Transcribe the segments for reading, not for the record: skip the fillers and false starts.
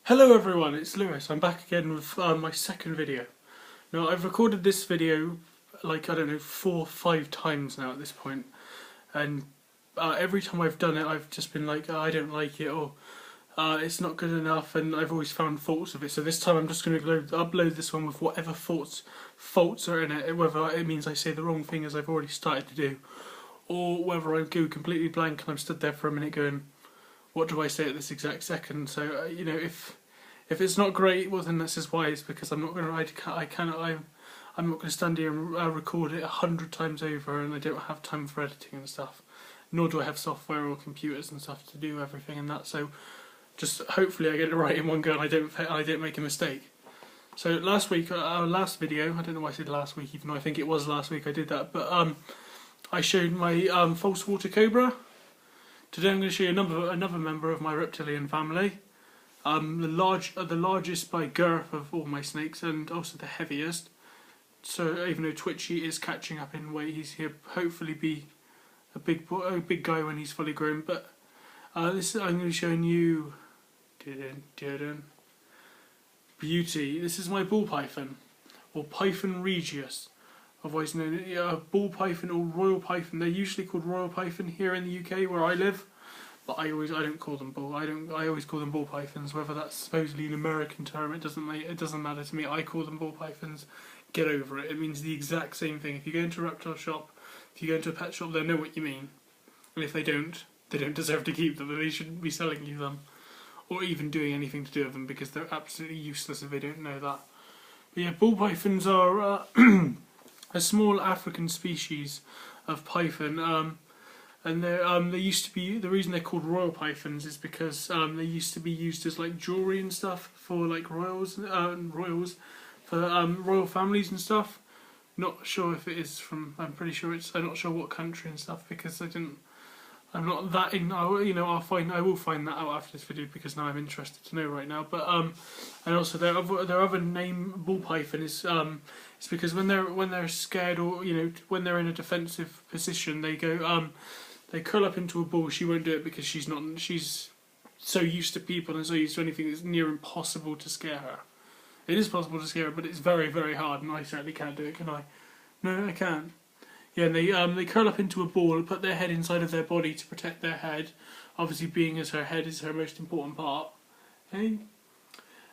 Hello everyone, it's Lewis. I'm back again with my second video. Now I've recorded this video like, I don't know, 4 or 5 times now at this point, and every time I've done it I've just been like, oh, I don't like it, or it's not good enough, and I've always found faults with it. So this time I'm just going to upload this one with whatever faults are in it, whether it means I say the wrong thing as I've already started to do, or whether I go completely blank and I'm stood there for a minute going, what do I say at this exact second? So you know, if it's not great, well then this is why. It's because I'm not going to. I'm not going to stand here and record it 100 times over, and I don't have time for editing and stuff. Nor do I have software or computers and stuff to do everything and that. So just hopefully I get it right in one go and I don't make a mistake. So last week, our last video, I don't know why I said last week, even though I think it was last week I did that, but I showed my false water cobra. Today I'm going to show you another member of my reptilian family. The largest by girth of all my snakes, and also the heaviest. So even though Twitchy is catching up in weight, he'll hopefully be a big guy when he's fully grown. But I'm going to be showing you Beauty. This is my ball python, or Python regius, otherwise known as ball python or royal python. They're usually called royal python here in the UK where I live. But I don't call them bull. I always call them ball pythons. Whether that's supposedly an American term, it doesn't matter to me. I call them ball pythons. Get over it. It means the exact same thing. If you go into a reptile shop, if you go into a pet shop, they'll know what you mean. And if they don't deserve to keep them. And they shouldn't be selling you them, or even doing anything to do with them, because they're absolutely useless if they don't know that. But yeah, ball pythons are a small African species of python. And they used to be, the reason they're called royal pythons is because they used to be used as like jewellery and stuff for like royals for royal families and stuff. Not sure if it is from, I'm not sure what country and stuff, because I'm not that in, I will find that out after this video, because now I'm interested to know right now. But and also their other name, ball python, is it's because when they're scared, or when they're in a defensive position, they go they curl up into a ball. She won't do it because she's so used to people and so used to anything that's near impossible to scare her. It is possible to scare her, but it's very, very hard, and I certainly can't do it, can I? No, I can't. Yeah, and they curl up into a ball and put their head inside of their body to protect their head, obviously being as her head is her most important part. Okay?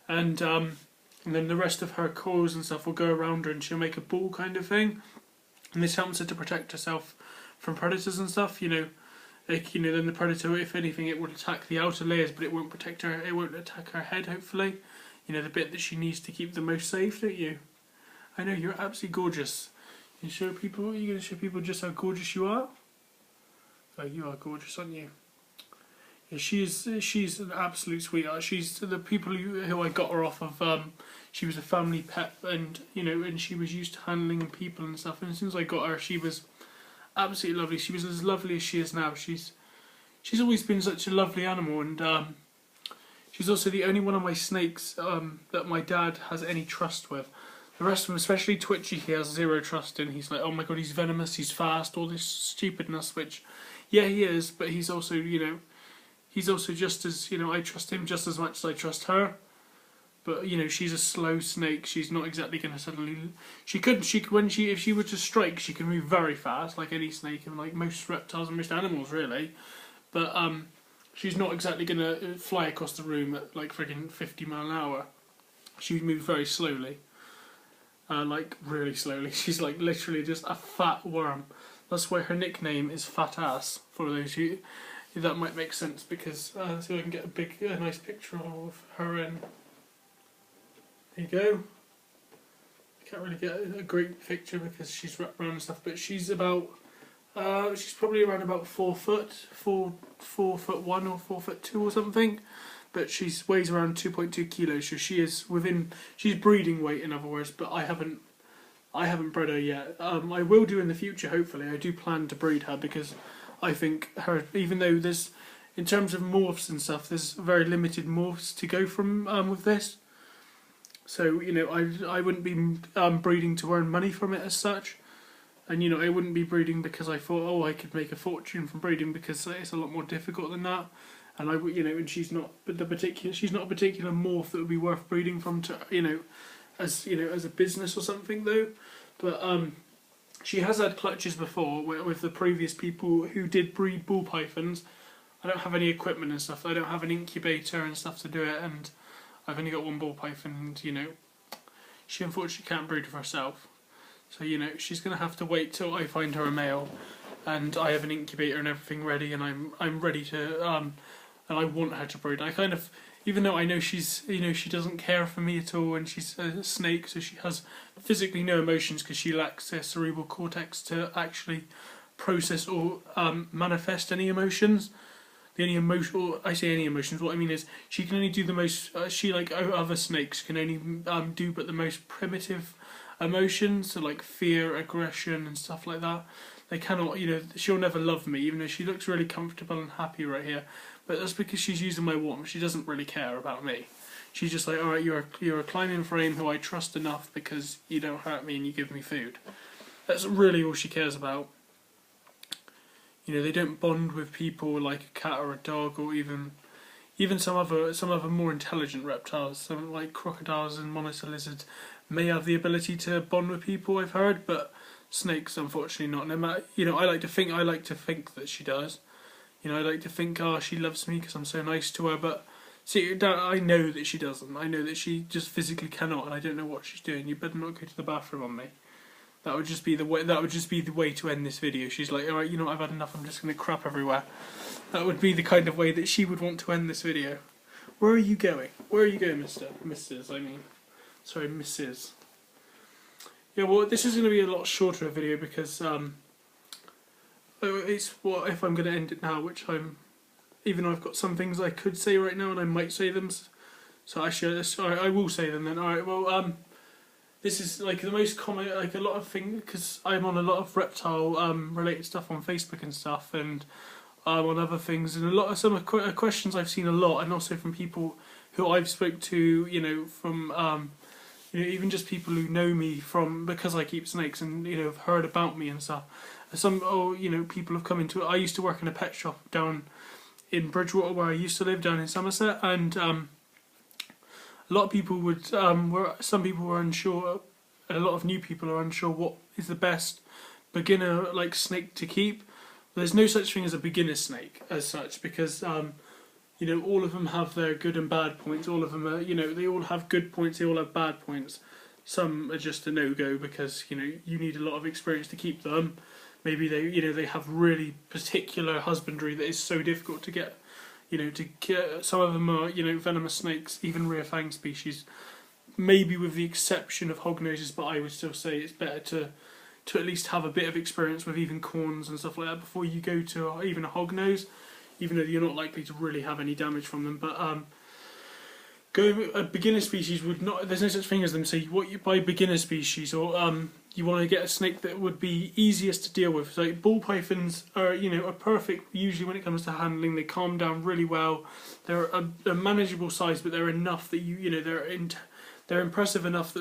And then the rest of her claws and stuff will go around her and she'll make a ball kind of thing. And this helps her to protect herself from predators and stuff. Then the predator, if anything, it would attack the outer layers, but it won't protect her. It won't attack her head. Hopefully, the bit that she needs to keep the most safe, don't you? I know, you're absolutely gorgeous. You're going to show people just how gorgeous you are. Oh, you are gorgeous, aren't you? Yeah, she's an absolute sweetheart. She's the people who I got her off of. She was a family pet, and and she was used to handling people and stuff. And as soon as I got her, she was absolutely lovely. She was as lovely as she is now. She's always been such a lovely animal, and she's also the only one of my snakes that my dad has any trust with. The rest of them, especially Twitchy, he has zero trust in. He's like, oh my god, he's venomous, he's fast, all this stupidness, which, yeah, he is, but he's also, he's also just as, I trust him just as much as I trust her. But, she's a slow snake. She's not exactly going to suddenly... If she were to strike, she can move very fast, like any snake, and like most reptiles and most animals, really. But she's not exactly going to fly across the room at like friggin' 50 mile an hour. She moves very slowly. Like really slowly. She's like literally just a fat worm. That's why her nickname is Fat Ass. For those who that might make sense, because let's see if I can get a nice picture of her in. There you go. I can't really get a great picture because she's wrapped around and stuff, but she's about she's probably around about 4 foot, 4 foot 1 or 4 foot 2 or something. But she weighs around 2.2 kilos, so she's breeding weight, in other words. But I haven't bred her yet. I will do in the future, hopefully. I do plan to breed her, because I think her, even though there's, in terms of morphs and stuff, there's very limited morphs to go from with this. So I wouldn't be breeding to earn money from it as such. And I wouldn't be breeding because I thought, oh, I could make a fortune from breeding, because it's a lot more difficult than that. and and she's not a particular morph that would be worth breeding from to as as a business or something though. But she has had clutches before with the previous people who did breed bull pythons. I don't have any equipment and stuff. I don't have an incubator and stuff to do it, and I've only got one ball python, and she unfortunately can't breed for herself. So she's gonna have to wait till I find her a male, and I have an incubator and everything ready, and I'm ready to and I want her to breed. I kind of, even though I know she's she doesn't care for me at all, and she's a snake, so she has physically no emotions because she lacks their cerebral cortex to actually process or manifest any emotions. The only emotion, or I say any emotions, what I mean is she can only do the most, she like other snakes can only do but the most primitive emotions, so like fear, aggression and stuff like that. They cannot, she'll never love me, even though she looks really comfortable and happy right here. But that's because she's using my warmth. She doesn't really care about me. She's just like, alright, you're a climbing frame who I trust enough because you don't hurt me and you give me food. That's really all she cares about. They don't bond with people like a cat or a dog, or even some other more intelligent reptiles. Some like crocodiles and monitor lizards may have the ability to bond with people, I've heard, but snakes unfortunately not. No matter, I like to think that she does. I like to think, she loves me because I'm so nice to her. But see, I know that she doesn't. I know that she just physically cannot, and I don't know what she's doing. You better not go to the bathroom on me. That would just be the way. That would just be the way to end this video. She's like, all right, I've had enough. I'm just going to crap everywhere. That would be the kind of way that she would want to end this video. Where are you going? Where are you going, Mrs. I mean, sorry, Mrs. Yeah, well, this is going to be a lot shorter video because it's if I'm going to end it now, which even though I've got some things I could say right now and I might say them, so actually, I will say them then. All right, well, this is like the most common, like a lot of things, because I'm on a lot of reptile related stuff on Facebook and stuff, and on other things, and a lot of some questions I've seen a lot, and also from people who I've spoke to, from even just people who know me from because I keep snakes and have heard about me and stuff. Some people have come into it. I used to work in a pet shop down in Bridgewater where I used to live down in Somerset, and a lot of people some people were unsure, and a lot of new people are unsure what is the best beginner snake to keep. There's no such thing as a beginner snake as such, because all of them have their good and bad points. All of them are, they all have good points, they all have bad points. Some are just a no-go because you need a lot of experience to keep them. Maybe they have really particular husbandry that is so difficult to get. Some of them are, venomous snakes, even rear fang species, maybe with the exception of hognoses, but I would still say it's better to at least have a bit of experience with even corns and stuff like that before you go to even a hognose, even though you're not likely to really have any damage from them. But a beginner species would not, there's no such thing as them, so what you buy beginner species, or you want to get a snake that would be easiest to deal with. So ball pythons are, are perfect usually when it comes to handling. They calm down really well. They're a manageable size, but they're enough that they're impressive enough that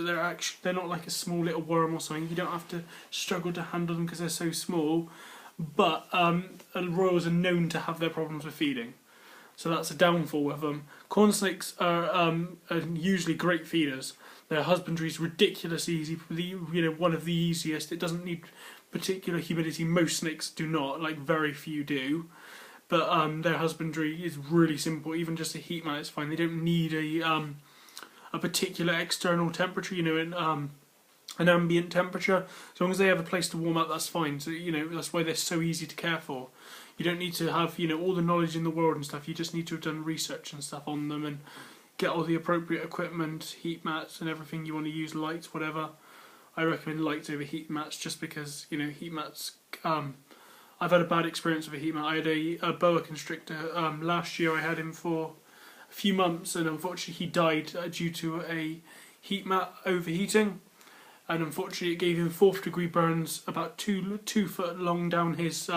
they're not like a small little worm or something. You don't have to struggle to handle them because they're so small. But royals are known to have their problems with feeding, so that's a downfall with them. Corn snakes are usually great feeders. Their husbandry is ridiculously easy, one of the easiest. It doesn't need particular humidity. Most snakes do not, very few do. But their husbandry is really simple. Even just a heat mat is fine. They don't need a particular external temperature, an ambient temperature. As long as they have a place to warm up, that's fine. So that's why they're so easy to care for. You don't need to have all the knowledge in the world and stuff. You just need to have done research and stuff on them and get all the appropriate equipment, heat mats and everything you want to use, lights, whatever. I recommend lights over heat mats just because heat mats. I've had a bad experience with a heat mat. I had a boa constrictor last year. I had him for a few months, and unfortunately he died due to a heat mat overheating. And unfortunately it gave him 4th degree burns about 2 foot long down his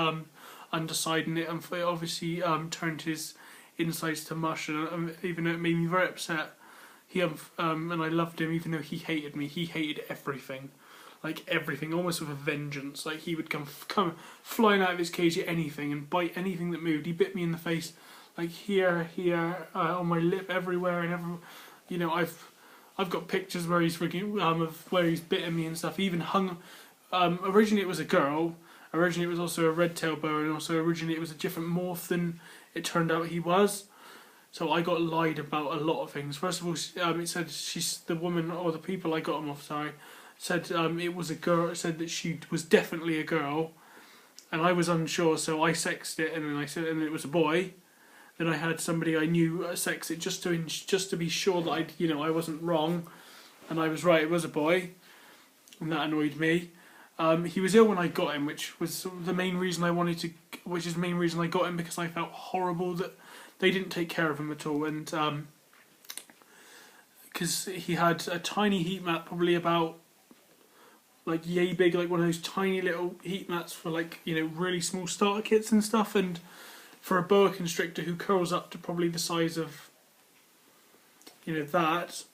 underside, and it obviously turned his insides to mush, and even though it made me very upset, and I loved him even though he hated me. He hated everything, everything, almost with a vengeance. He would come flying out of his cage at anything and bite anything that moved. He bit me in the face like here, on my lip, everywhere, and you know, I've got pictures where he's of where he's bitten me and stuff. He even hung. Originally it was a girl. Originally it was also a red-tailed boa, and also originally it was a different morph than it turned out he was. So I got lied about a lot of things. First of all, it said she's the woman, or the people I got him off. Sorry, said it was a girl. It said that she was definitely a girl, and I was unsure. So I sexed it, and then I said, and it was a boy. Then I had somebody I knew sex it just to be sure that I wasn't wrong, and I was right. It was a boy, and that annoyed me. He was ill when I got him, which was the main reason I wanted to. Which is the main reason I got him, because I felt horrible that they didn't take care of him at all, and because he had a tiny heat mat, probably about like yay big, like one of those tiny little heat mats for like really small starter kits and stuff, and for a boa constrictor who curls up to probably the size of that.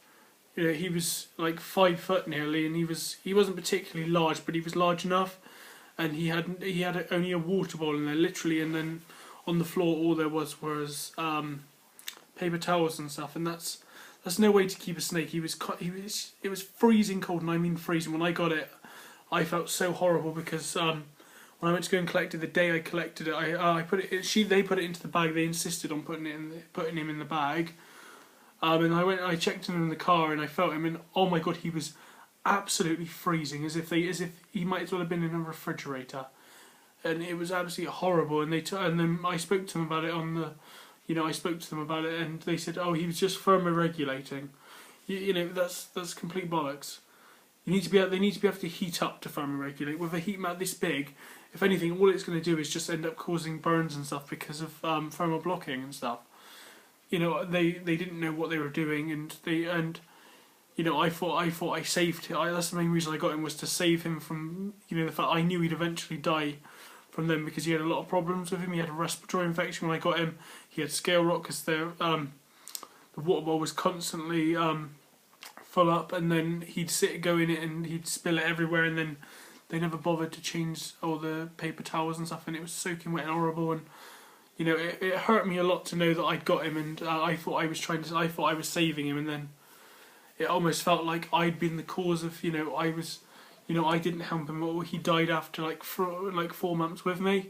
He was like 5 foot nearly, and he wasn't particularly large, but he was large enough, and he had only a water bowl in there, literally, and then on the floor all there was paper towels and stuff, and that's no way to keep a snake. It was freezing cold, and I mean freezing. When I got it, I felt so horrible because when I went to go and collect it, the day I collected it, they put it into the bag. They insisted on putting him in the bag. And I checked him in the car, and I felt him, and oh my god, he was absolutely freezing, as if he might as well have been in a refrigerator, and it was absolutely horrible. And then I spoke to them about it and they said, oh, he was just thermoregulating. That's complete bollocks. They need to be able to heat up to thermoregulate. With a heat mat this big, if anything, all it's going to do is just end up causing burns and stuff because of thermal blocking and stuff. They didn't know what they were doing, and I thought I saved him. That's the main reason I got him, was to save him from the fact I knew he'd eventually die from them, because he had a lot of problems with him. He had a respiratory infection when I got him. He had scale rot because the water bowl was constantly full up, and then he'd go in it and he'd spill it everywhere, and then they never bothered to change all the paper towels and stuff, and it was soaking wet and horrible. And it hurt me a lot to know that I'd got him, and I thought I was saving him, and then it almost felt like I'd been the cause of I didn't help him, or he died after like 4 months with me,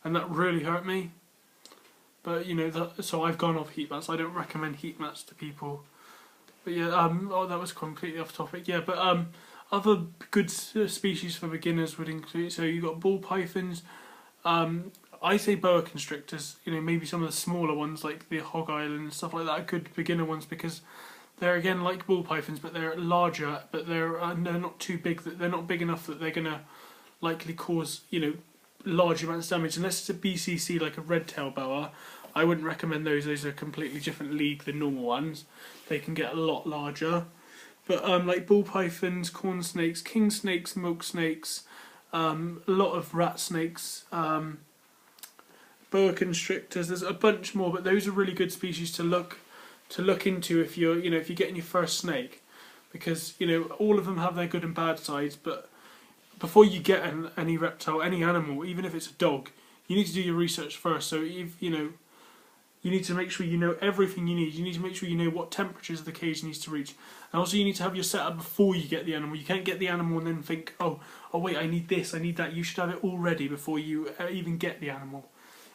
and that really hurt me. But so I've gone off heat mats. I don't recommend heat mats to people. But yeah, that was completely off topic. Yeah, but other good species for beginners would include. So you got ball pythons. I say boa constrictors. Maybe some of the smaller ones like the Hog Island and stuff like that are good beginner ones, because they're again like ball pythons, but they're larger. But they're not too big. They're not big enough that they're gonna likely cause large amounts of damage. Unless it's a BCC like a red-tailed boa, I wouldn't recommend those. Those are a completely different league than normal ones. They can get a lot larger. But like ball pythons, corn snakes, king snakes, milk snakes, a lot of rat snakes, boa constrictors. There's a bunch more, but those are really good species to look into if you're if you're getting your first snake, because all of them have their good and bad sides. But before you get any reptile, any animal, even if it's a dog, you need to do your research first. So if you need to make sure you know everything you need. You need to make sure you know what temperatures the cage needs to reach. And also you need to have your setup before you get the animal. You can't get the animal and then think, oh wait, I need this, I need that. You should have it all ready before you even get the animal.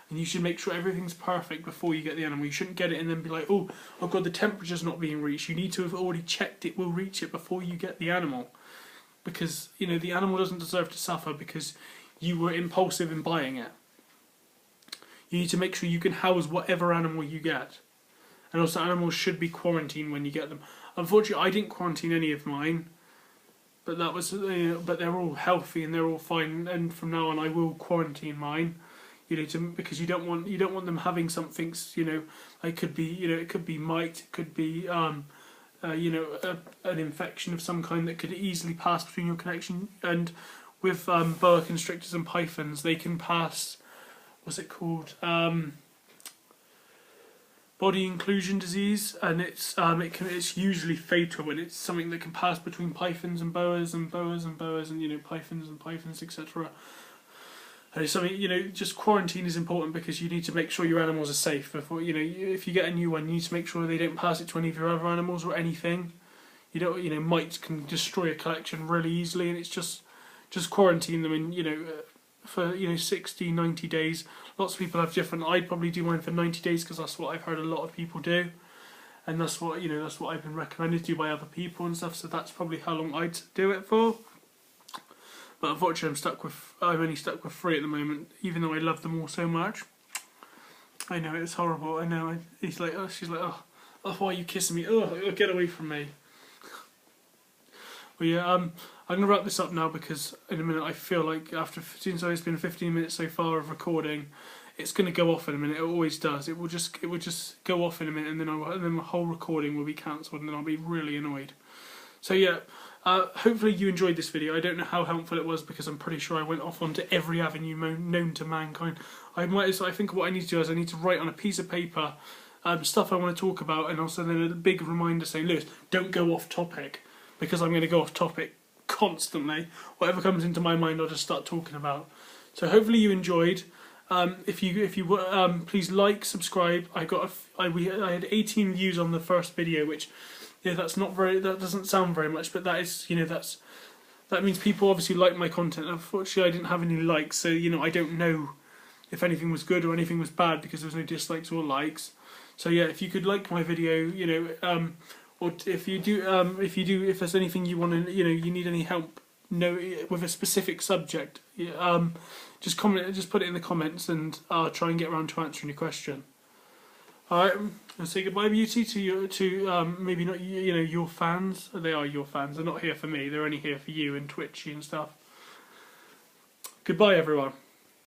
And you should make sure everything's perfect before you get the animal. You shouldn't get it and then be like, oh god, the temperature's not being reached. You need to have already checked it will reach it before you get the animal. Because, the animal doesn't deserve to suffer because you were impulsive in buying it. You need to make sure you can house whatever animal you get. And also animals should be quarantined when you get them. Unfortunately, I didn't quarantine any of mine, but that was but they're all healthy and they're all fine. And from now on, I will quarantine mine. Because you don't want them having something. It could be it could be mite, it could be an infection of some kind that could easily pass between your connection. And with boa constrictors and pythons, they can pass. What's it called? Body inclusion disease, and it's usually fatal, and it's something that can pass between pythons and boas and boas and boas and pythons and pythons, etc. And it's something, just quarantine is important because you need to make sure your animals are safe before, if you get a new one, you need to make sure they don't pass it to any of your other animals or anything. Mites can destroy a collection really easily, and it's just quarantine them in, for 60, 90 days. Lots of people have different. I'd probably do mine for 90 days because that's what I've heard a lot of people do, and that's what I've been recommended to do by other people and stuff. So that's probably how long I'd do it for. But unfortunately, I'm only stuck with 3 at the moment, even though I love them all so much. I know it's horrible. I know. She's like, oh, why are you kissing me? Oh, get away from me. But yeah, I'm gonna wrap this up now because in a minute I feel like since it's been 15 minutes so far of recording, it's gonna go off in a minute. It always does. It will just go off in a minute, and then the whole recording will be cancelled, and then I'll be really annoyed. So yeah. Hopefully you enjoyed this video. I don't know how helpful it was because I'm pretty sure I went off onto every avenue known to mankind. I think what I need to do is I need to write on a piece of paper stuff I want to talk about, and also then a big reminder saying, Lewis, don't go off topic, because I'm going to go off topic constantly. Whatever comes into my mind, I'll just start talking about. So hopefully you enjoyed. If you please like, subscribe. I had 18 views on the first video, which. Yeah, that doesn't sound very much, but that is, that means people obviously like my content. Unfortunately, I didn't have any likes, so, I don't know if anything was good or anything was bad because there was no dislikes or likes. So yeah, if you could like my video, or if there's anything you want to, you need any help, with a specific subject, just put it in the comments, and I'll try and get around to answering your question. Alright, I'll say goodbye, beauty, to maybe not your fans. They are your fans. They're not here for me. They're only here for you and Twitchy and stuff. Goodbye, everyone.